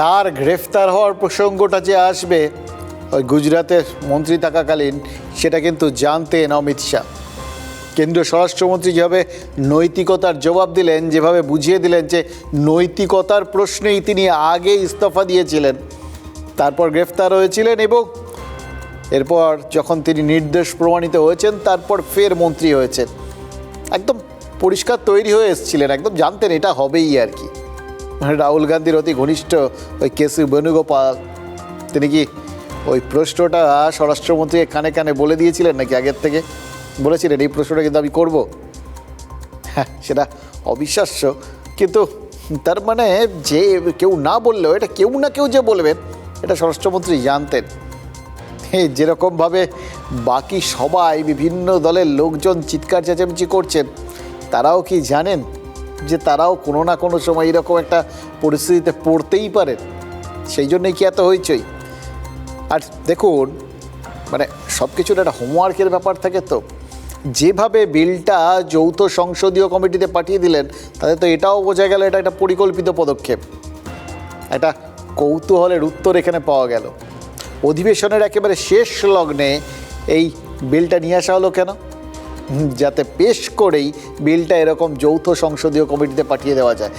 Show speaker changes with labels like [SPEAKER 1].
[SPEAKER 1] তার গ্রেফতার হওয়ার প্রসঙ্গটা যে আসবে ওই গুজরাতের মন্ত্রী থাকাকালীন, সেটা কিন্তু জানতেন অমিত শাহ। কেন্দ্রীয় স্বরাষ্ট্রমন্ত্রী যেভাবে নৈতিকতার জবাব দিলেন, যেভাবে বুঝিয়ে দিলেন যে নৈতিকতার প্রশ্নেই তিনি আগে ইস্তফা দিয়েছিলেন, তারপর গ্রেফতার হয়েছিলেন এবং এরপর যখন তিনি নির্দোষ প্রমাণিত হয়েছেন তারপর ফের মন্ত্রী হয়েছেন। একদম পরিষ্কার তৈরি হয়ে এসেছিলেন, একদম জানতেন এটা হবেই আর কি। রাহুল গান্ধীর অতি ঘনিষ্ঠ ওই কেসি বেণুগোপাল, তিনি কি ওই প্রশ্নটা স্বরাষ্ট্রমন্ত্রীকে কানে কানে বলে দিয়েছিলেন নাকি আগের থেকে? বলেছিলেন এই প্রশ্নটা কিন্তু আমি করব। হ্যাঁ, সেটা অবিশ্বাস্য, কিন্তু তার মানে যে কেউ না বললেও এটা কেউ না কেউ যে বলবেন এটা স্বরাষ্ট্রমন্ত্রী জানতেন। যেরকমভাবে বাকি সবাই বিভিন্ন দলের লোকজন চিৎকার চেঁচামেচি করছেন, তারাও কি জানেন যে তারাও কোনো না কোনো সময় এরকম একটা পরিস্থিতিতে পড়তেই পারেন? সেই জন্যই কি এত হইচই। আর দেখুন, মানে সব কিছুর একটা হোমওয়ার্কের ব্যাপার থাকে। তো যেভাবে বিলটা যৌথ সংসদীয় কমিটিতে পাঠিয়ে দিলেন, তাতে তো এটাও বোঝা গেল এটা একটা পরিকল্পিত পদক্ষেপ। একটা কৌতূহলের উত্তর এখানে পাওয়া গেল। অধিবেশনের একেবারে শেষ লগ্নে এই বিলটা নিয়ে আসা হলো কেন? যাতে পেশ করেই বিলটা এরকম যৌথ সংসদীয় কমিটিতে পাঠিয়ে দেওয়া যায়।